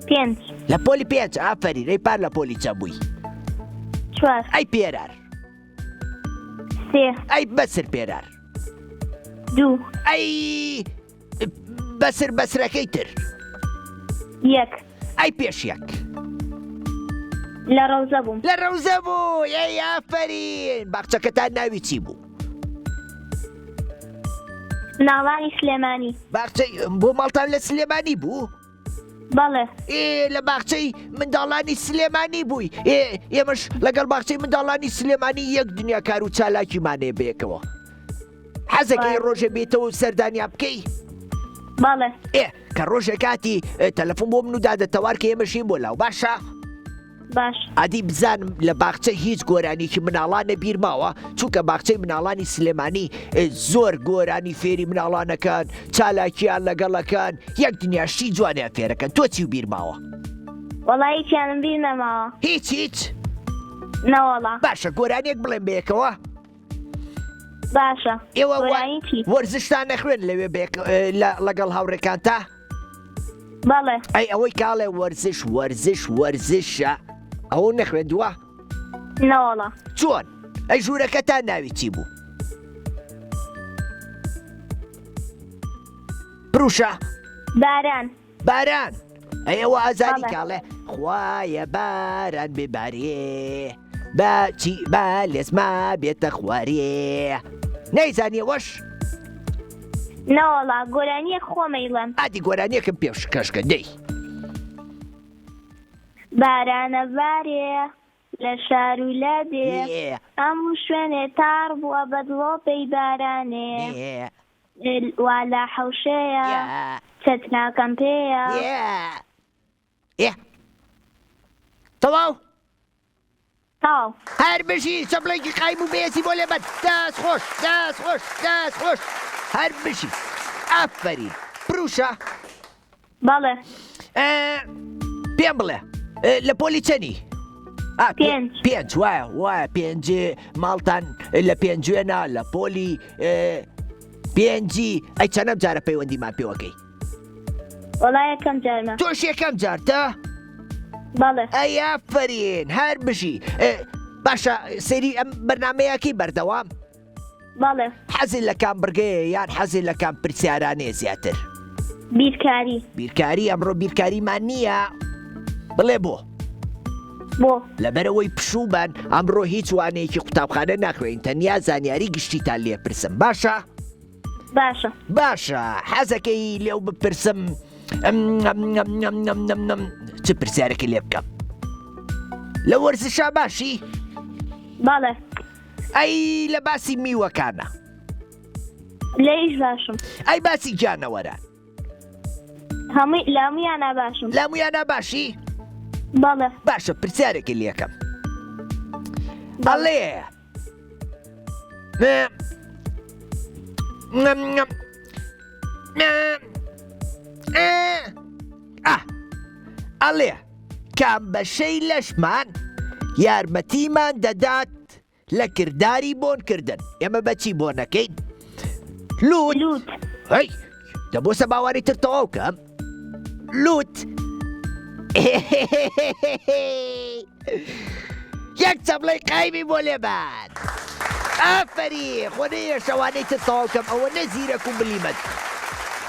5. لە پۆلی 5 ئافەرین ئەی پار لە پۆلی چە بووی؟ 4. ئەی پێرار؟ 3. ئەی بەسر پێرار؟ 2. ئەی بەسرەکەی تر؟ 1. ئەی پێش 1؟ لە ڕەوزە بووم. لە ڕەوزە بوو ئەی ئافەرین. باخچەکەتان ناوی چی بوو؟ ناڵانی سلێمانی. باخچەی بۆ ماڵتان لە سلێمانی بوو؟ بەڵێ. لە باخچەی منداڵانی سلێمانی بووی. ئێمەش لەگەڵ باخچەی منداڵانی سلێمانی یەک دنیا کار و چالاکیمانێ بێکەوە. حەزەکەی ڕۆژە بێتەوە سەردانیا بکەی؟ بەڵێ کە ڕۆژێک کاتی تەلەفۆن بۆ من و دادەتەوار کە ئێمەشین بۆ لاو باشە باش ئادی بزانم لە باخچە هیچ گۆرانێکی مناڵانە بیر ماوە چونکە باخچەی مناڵانی سلێمانی زۆر گۆرانی فێری مناڵانەکان چالاکیان لەگەڵەکان یەک دنیاشتی جوانیان فێرەکەن تۆ چی و بیر ماوە وەڵی هیچیانم بیر نەماوە هیچ نەوەڵا باشە گۆرانێک بڵێن بەیەکەوە باشە ئێوە گۆرانی چی وەرزشتان نەخوێن لەوێ لەگەڵ هاوڕێکان تا بەڵێ ئەی ئەوەی کاڵێ وەرزشە ئەوە نەخوێندووە نەوەڵا چۆن ئەی ژوورەکەتان ناوی چی بوو پروشە باران ئەی ئەوە ئازاری بەڵێ. کاڵێ خوایە باران ببارێ با لێزما بێتە خوارێ نەیزانیەوەش نەوەڵا گۆرانیە خۆمەیڵم ئادی گۆرانیەکەم پێش کەشکە دەی بارانە بارێ لە شار و لادێ هەموو شوێنێ تار بووە بەدڵۆپەی بارانێ والا حەوشەیە چەتناکەم پێیە تەواو تاو هەر بژی چەپڵێکی قایم و بێسی بۆ لێبەر دەست خۆش هەر بژی ئافرین پروشە بەڵێ پێم بڵێ لە پۆلی چەنی پێنج وایە پێنج ماڵتان لە پێنجێنە لە پۆلی پێنجی ئەی چەنەم جارە پەیوەندیمان پێوەکەی وەڵا یەکەم جارمە تۆش یەکەم جارتە بەڵێ ئەی ئافرین هەر بژی باشە سەیری ئەم بەرنامەیەکی بەردەوام بەڵێ حەزی لە کام بڕگەیە یان حەزی لە کام پرسیارانەیە زیاتر بیرکاری ئەمڕۆ بیرکاریمان نییە بڵێ بۆ لەبەرەوەی پشوبان ئەمڕۆ هیچ وانەیەکی قوتابخانە ناخوێن تەنیا زانیاری گشتیتان لێ پرسم باشە حەزەکەی لێو بپرسم چ پرسیارێکی لێ بکەم لە وەرزشا باشی بەڵێ ئەی لە باسی میوەکانە لەیش باشم ئەی باسی گیانەوەران لامویانە باشم لامویانە باشی بەڵێ باشە پرسیارێکی لێکەم ئەڵێ ئەڵێ کام بەشەی لەشمان یارمەتیمان دەدات لە کردداری بۆنکردن ئێمە بەچی بۆنەکەین لوت هەی دەبۆسە باواری تر تەواو کەم لوت یەک چەپڵەی قایمی بۆ لێبات ئافەری خۆنەیە شەوانەی تر تەواو کەم ئەوە نەزیرەک و بلیمەت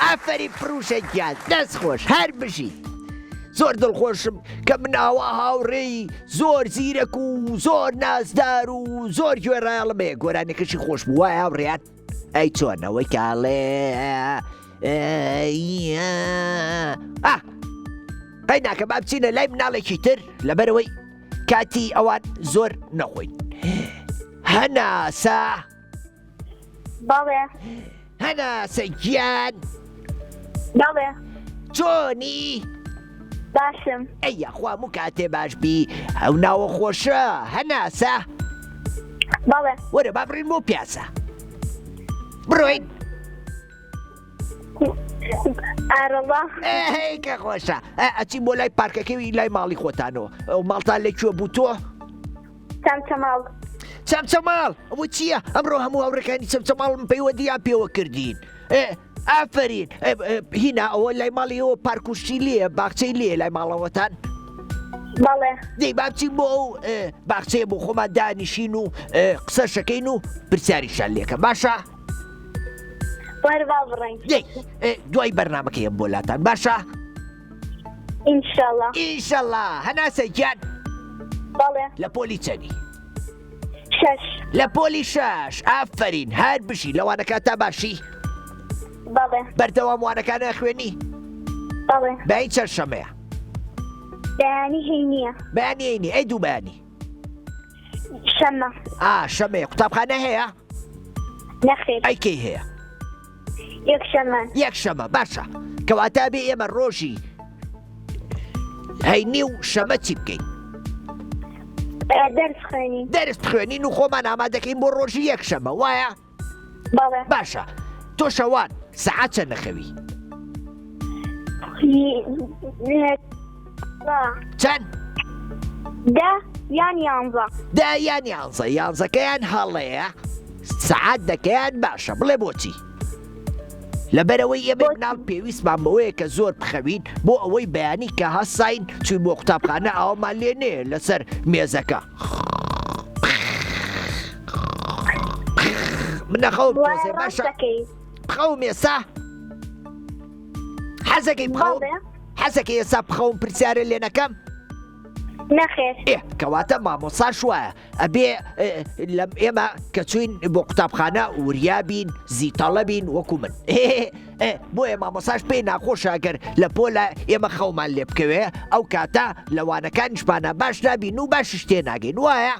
ئافەری پروشە گیان دەست خۆش هەر بژی زۆر دڵخۆشم کە مناوە هاوڕێی زۆر زیرەک و زۆر نازدار و زۆر گوێڕایەڵمەیە گۆرانێکەشی خۆش بوو وای هاوڕێیان ئەی چۆنەوەی کاڵێ قەی ناکە با بچینە لای مناڵێکی تر لەبەرەوەی کاتی ئەوان زۆر نەخۆین هەناسە بەڵێ هەناسە گیان بەڵێ چۆنی باشم ئەیە خوام و کاتێ باش بی ئەو ناوە خۆشە هەناسە بەڵێ وەرە با بڕین بۆ پیاسە بڕۆین ئارەڵا هەی کە خۆشە ئەچین بۆ لای پارکەکەوی لای ماڵی خۆتانەوە ئەو ماڵتان لەکوێ بوو تۆ چەمچەماڵ چەمچەماڵ ئەوە چییە ئەمڕۆ هەموو هاوڕێکانی چەمچەماڵم پەیوەندیان پێوە کردین ئافرین هینا ئەوە لای ماڵیەوە پارکوشتی لێ باخچەی لێ لای ماڵەوەتان بەڵێ دەی با بچین بۆ ئەو باخچەیە بۆ خۆمان دانیشین و قسە شەکەین و پرسیاریشان لێکە باشە وەرە با بڕێین دەی دوای بەرنامەکەیەم بۆ لاتان باشە ئینشەڵڵا هەناسە گیان بەڵێ لە پۆلی چەنی 6 لە پۆلی 6 ئافرین هەر بشی لەوانەکە تا باشی بەڵێ بەردەوام وانەکانە خوێنی بەڵێ بەی چەند شەمەیە بەیانی هی نییە بەیانی ئەی دوو بەیانی شەمە شەمەیە قوتابخانە هەیە نەخێر ئەی کەی هەیە یەکشەمە باشە کەواتە بێ ئێمە ڕۆژی هەینی و شەمە چی بکەین دەرس خوێنین و خۆمان ئامادەکەین بۆ ڕۆژی یەکشەمە وایە باشە تۆ شەوان سەعات چەند نەخەوی چەند دا یان یانزەکەیان هەڵەیە سەعات دەکەیان باشە بڵێ بۆچی لەبەرەوەی ئێمە ناو پێویستمان بەوەیە کە زۆر بخەوین بۆ ئەوەی بەیانی کە هەساین چووی بۆ قوتابخانە ئەومان لێ نێ لەسەر مێزەکە منەخەوم تۆزێ باشە بخەوم ئێستا حەزەکەی بخەوم حەزەکەی ئێستا بخەوم پرسیارە لێ نەکەم نەخێر کەواتە مامۆساش وایە ئەبێ ئێمە کە چوین بۆ قوتابخانە وریابین زیتەڵە بین وەکو من بۆیە مامۆساش پێی ناخۆشە ئەگەر لە پۆلە ئێمە خەومان لێ بکەوێ ئەو کاتە لەوانەکانیشمانە باش نابین و باشش تێ ناگەین وایە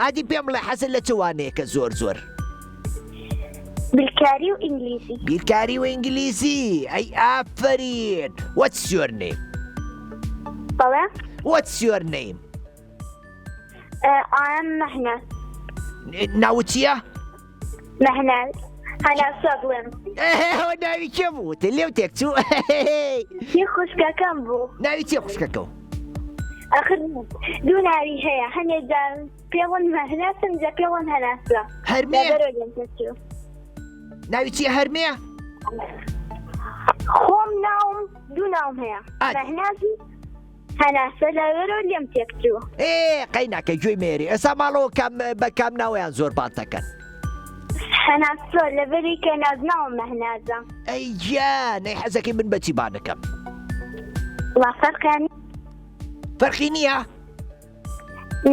ئادی پێم بڵێ حەزت لە چوانەیە کە زۆر بیرکاری و ئینگلیزی ئەی ئافرین What's your name What's your name I am Mehnaz ناوت چییە Mehnaz هەنا سەگڵم ناوی کێ بوو لێو تێکچوو خوشکەکەم بوو ناوی چیە خوشکەکە آخر دوو ناوی هەیە هەنێجار پێوەن مەهناسم جا پێوەن هەناسە هەرمێ ناوی چیە هەرمێ خۆم ناوم دوو ناوم هەیە مەهنازی هەناسە لەوێرە لێم تێکچوو قەی ناکەی گوێی مێری ئێستا ماڵەوە بە کام ناویان زۆر باتەکەن هەناسە لەبەری کە نازناوم مەهنازە ئەی گیان ئەی حەزەکەی من بەچی بانەکەم فەرقی نییە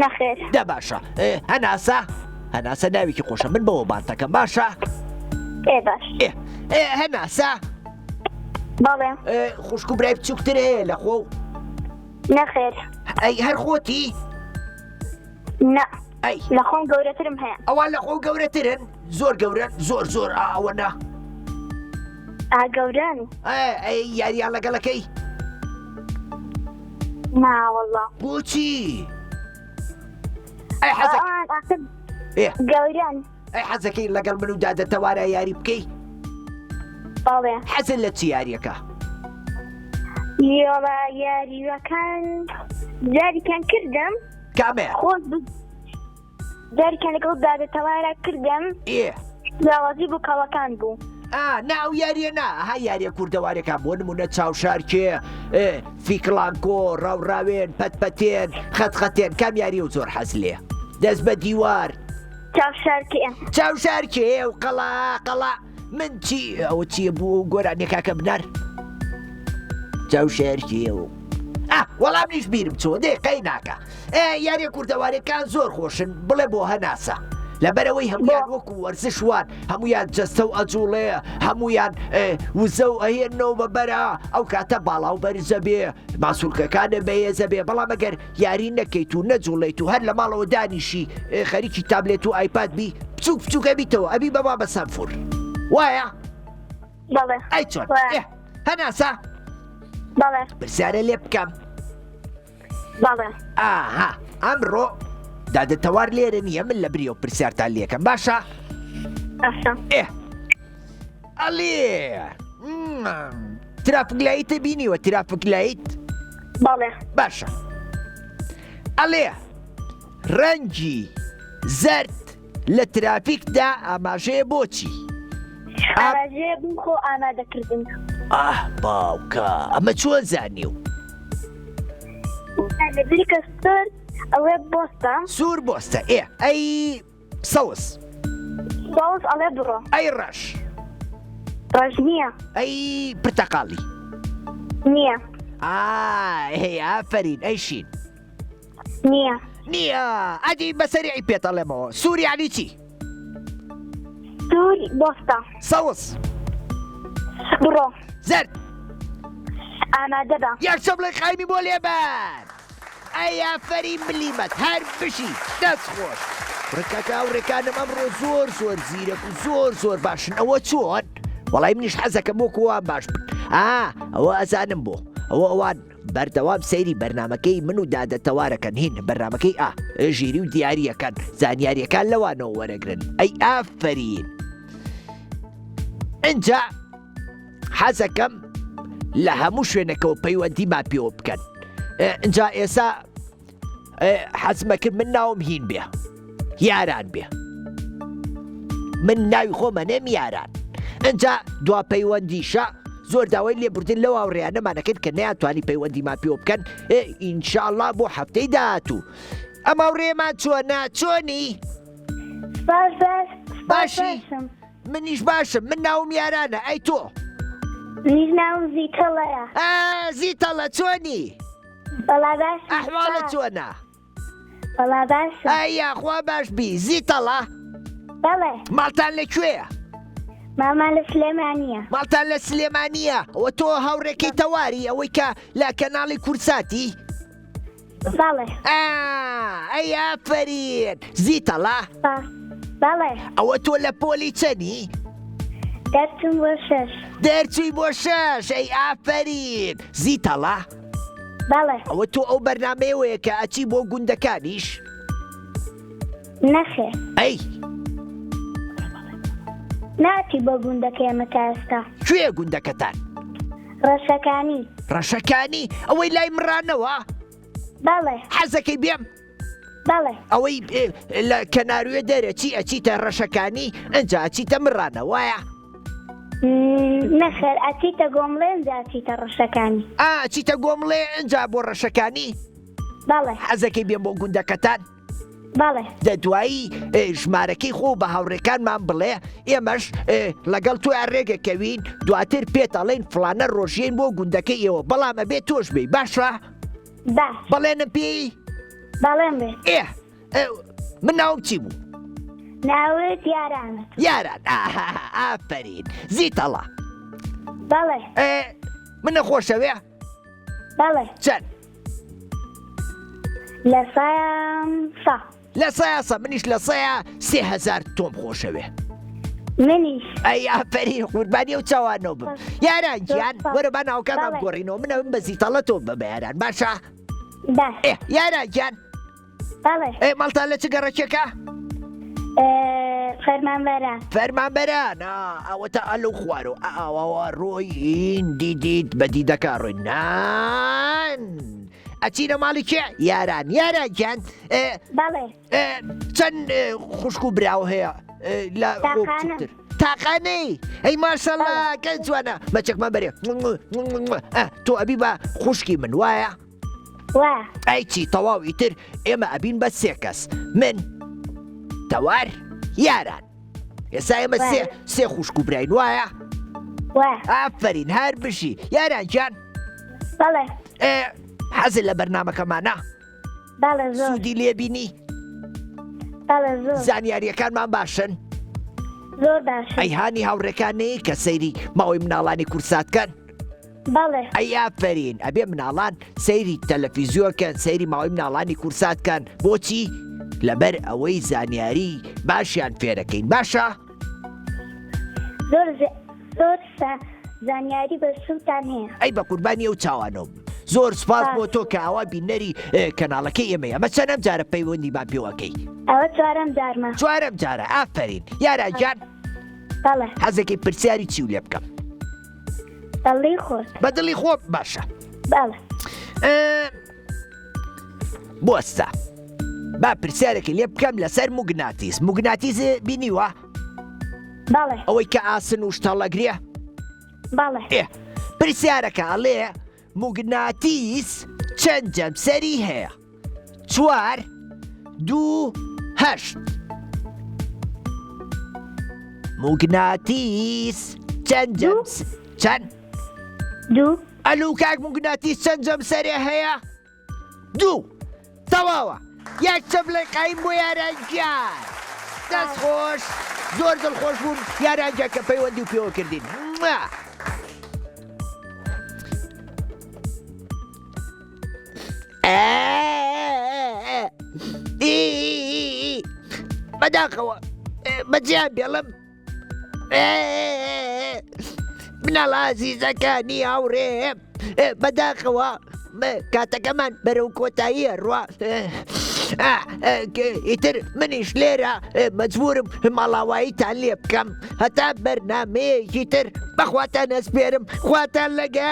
نەخێر دا باشە هەناسە ناوێکی خۆشە من بەوە بانتەکەم باشە باش هەناسە بەڵێ خوشک و برای بچووکتر هەیە لە خۆ نەخێر ئەی هەر خۆتی ئەی لە خۆم گەورەترم هەیە ئەوان لە خۆ گەورەترن زۆر گەورن زۆر ئەوەنە گەوران ئەی یاریان لەگەڵەکەی ناوەڵڵا بۆچی ئەی حەزەک گەوران ئەی حەزەکەی لەگەڵ من و دادەتەوارە یاری بکەی بەڵێ حەزت لە چی یاریەکە یۆڵە یاریوەکان جاریکان کردم کامەیە جاریکان لەگەڵ دادەتەوارە کردم لاوازی بوو کەڵەکان بوو ناو یاریە ها یاریە کوردەوارێکان بۆ نمونە چاوشارکێ فیکڵانکۆ ڕاوراوێن پەتپەتێن خەتخەتێن کام یاری و زۆر حەز لێ دەست بە دیوار چاوشارکێ و قەڵا من چی ئەوە چیە بوو گۆرانێکاکە بنەر چاوشارکێ و وەڵام نیش بیرم چۆ دێ قەی ناکە یاریە کوردەوارەکان زۆر خۆشن بڵێ بۆ هەناسە لەبەرەوەی هەمویان وەکو وەرزشوان هەمویان جەستە و ئەجوڵەیە هەمویان وزە و ئەهێنەوە بەبەرە ئەو کاتە باڵا و بەرزە بێ ماسوولکەکانە بەهێزە بێ بەڵام ئەگەر یاری نەکەیت و نەجوڵیت و هەر لە ماڵەوە دانیشی خەریکی تابلێت و ئایپاد بی بچووکە بیتەوە ئەبی بەما بە سەنفور وایە ئەی چۆن هەناسە پرسیارە لێ بکەم ئەمڕۆ دادەتەوار لێرە نییە من لە بریۆ پرسیارتان لێکەم باشە ئەڵێ ترافگلایتە بینیوە ترافگلایت باشە ئەڵێ ڕەنگی زەرد لە ترافیکدا ئاماژەیە بۆچی ئاماژەیە بوو خۆ ئامادەکردن باوکە ئەمە چۆن زانیو لەبەری کە ئەوێ بۆستە سوور بۆستە ئەی سەوس ئەڵێ بڕۆ ئەی ڕەش نییە ئەی پرتەقاڵی نییە ئافرین ئەی شین نییە ئەدی بەسەریعی پێتەڵێمەوە سوور یعنی چی سوور بۆستە سەوس بڕۆ زەرد ئامادە بە یەکسە بڵێ قایمی بۆ لێبەر ئەی ئافرین بلیمەت هەر بشی دەست خۆش ڕکاکە هاوڕێکانم ئەمڕۆ زۆر زیرەک و زۆر باشن. ئەوە چۆن؟ وەڵای منیش حەزەکەم وەکووان باش بن. ئەوە ئەزانم بۆ ئەوان بەردەوام سەیری بەرنمەکەی من و دادەتەوارەکەن هین بەرنمەکەی ژیری و دیاریەکان زانیاریەکان لەوانەوە وەرەگرن. ئەی ئافرین. اینجا حەزەکەم لە هەموو شوێنەکەەوە پەیوەندی ماپیەوە بکەن. اینجا ئێسا حەزمەکرد من ناوم هین بێ، یاران بێ. من ناوی خۆمە نێم یاران. اینجا دوا پەیوەندیشە زۆر داوای لێبوردن لەو هاوڕێیانەمانەکەن کە نەیانتوانی پەیوەندی ماپیەوە بکەن. ئینشاءڵڵا بۆ هەفتەی داهاتوو. ئەم هاوڕێمان چۆنە؟ چۆنی؟ باشی؟ منیش باشم. من ناوم یارانە. ئەی تۆ؟ منیش ناوم زیتەڵەیە. زیتەڵە چۆنی؟ بەڵا باش. ئەحواڵە چۆنە؟ بەڵا باشە. یاخوا باش بی. زیتەڵە؟ بەڵێ. ماڵتان لەکوێیە؟ مامان لە سلێمانیە. ماڵتان لە سلێمانیە. ئەوە تۆ هاوڕێکەی تەواری ئەوەی کە لە کەناڵی کورساتی؟ بەڵێ. ئەی ئافرین. زیتەڵە؟ بەڵێ. ئەوە تۆ لە پۆلی چەنی؟ دەرچووم بۆ 6. دەرچووی بۆ 6. ئەی ئافرین. زیتەڵە؟ بەڵێ. ئەوە تۆ ئەو بەرنامەیەوەیە کە ئەچی بۆ گوندەکانیش؟ نەخێ. ئەی ناچی بۆ گوندەکە ئێمە تا ئێستا. کوێ گوندەکەتان؟ ڕەشەکانی. ڕەشەکانی؟ ئەوەی لای مڕانەوە؟ بەڵێ. حەزەکەی بێم؟ بەڵێ. ئەوەی لە کەناروێ دەرەچی ئەچیتە ڕەشەکانی ئەنجا ئەچیتە مڕانە وایە؟ نەخێر ئەچیتە گۆمڵێ ئەنجا ئەچیتە ڕەشەکانی. ئەچیتە گۆمڵێ ئەنجا بۆ ڕەشەکانی؟ بەڵێ. حەزەکەی بێم بۆ گوندەکەتان؟ بەڵێ. دەدوایی ژمارەکەی خۆ بە هاوڕێکانمان بڵێ ئێمەش لەگەڵ تۆیان ڕێگەکەوین دواتر پێت ئەڵێن فڵانە ڕۆژێن بۆ گوندەکەی ئێوە بەڵامە بێت تۆش بێ. باشە؟ باش. بەڵێنم پێی؟ بەڵێم بێ. من ناوم چی بوو؟ ناوت یارانە. یاران. ئافرین. زیتەڵە؟ بەڵێ. من نەخۆشەوێ؟ بەڵێ. چەند؟ لە سایان سا. لە سایە منیش لە سایە 3000 تۆم خۆشەوێ. منیش. ئەی ئافرین قوربانی ئەو چاوانەوە بم. یاران گیان وەرە با ناوکەمام گۆڕینەوە منە من بە زیتەڵە تۆ بە یاران. باشە؟ باش. یاران گیان. بەڵێ. ماڵتان لە چ گەڕەکێکە؟ فەرمانبەران. فەرمانبەران. ئەوەتە ئەلەو خوارەوە ئەوە ڕۆی هین دیدیت بە دیدەکە ڕۆی نان. ئەچینە ماڵی کێ؟ یاران. یاران گیان. بەڵێ. چەند خوشک و براو هەیە لە تاقانە. تاقانەی؟ ئەی ماشەڵڵا گەل جوانە. مەچەکمان بەرێ. تۆ ئەبی بە خوشکی من وایە؟ وا. ئەی چی تەواوی تر ئێمە ئەبین بە 3 کەس. من تەوار یاران. ئێستا ئێمە 3 خوشک و براین وایە؟ وا. ئافرین هەر بشی. یاران گیان. بەڵێ. حەزت لە بەرنامەکەمانە؟ بەڵێ زۆر. سوودی لێبینی؟ بەڵێ زۆر. زانیاریەکانمان باشن؟ زۆر باشە. ئەی هانی هاوڕێکانەی کە سەیری ماوەی مناڵانی کورساتکەن؟ بەڵێ. ئەی ئافرین. ئەبێ مناڵان سەیری تەلەڤیزیۆکەن سەیری ماوەی مناڵانی کورساتکەن. بۆچی؟ لەبەر ئەوەی زانیاری باشیان فێرەکەین. باشە؟ زۆر زانیاری بەسووتان هەیە. ئەی بە قوربانی ئەو چاوانەوە. زۆر سپاس بۆ تۆ کە ئەوە بینەری کەناڵەکەی ئێمەیە. ئەمە چەندەم جارە پەیوەندی مان پێوەکەی؟ ئەوە 4ەم جارمە. 4ەم جارە. ئافرین. یاران گیان. بەڵێ. حەزەکەی پرسیاری چی و لێ بکەم؟ دڵی خۆت. بە دڵی خۆ. باشە. بەڵێ. بۆستە با پرسیارێکی لێ بکەم لەسەر موگناتیس. موگناتیس بینیوە؟ بەڵێ. ئەوەی کە ئاسن و شتەڵەگرێ؟ بەڵێ. پرسیارەکە ئەڵێ موگناتیس چەند جەمسەری هەیە؟ 4 2 8. موگناتیس چەند چەند؟ 2. ئەلوو کاک موگناتیس چەند جەمسەری هەیە؟ 2. تەواوە. یەک چەپلەی قایم بۆ یارانگیان. دەست خۆش. زۆر دڵخۆش بووم یارانگیا کە پەیوەندی و پێوە کردین. بەداخەوە بەجیان دێڵم مناڵ ئازیزەکانی هاوڕێم بەداخەوە کاتەکەمان بەرەو کۆتاییە ڕوا ئیتر منیش لێرە مەجبورم ماڵاواییتان لێ بکەم هەتا بەرنامەیەکی تر بەخواتان ئەسپێرم خواتان لەگەڵ.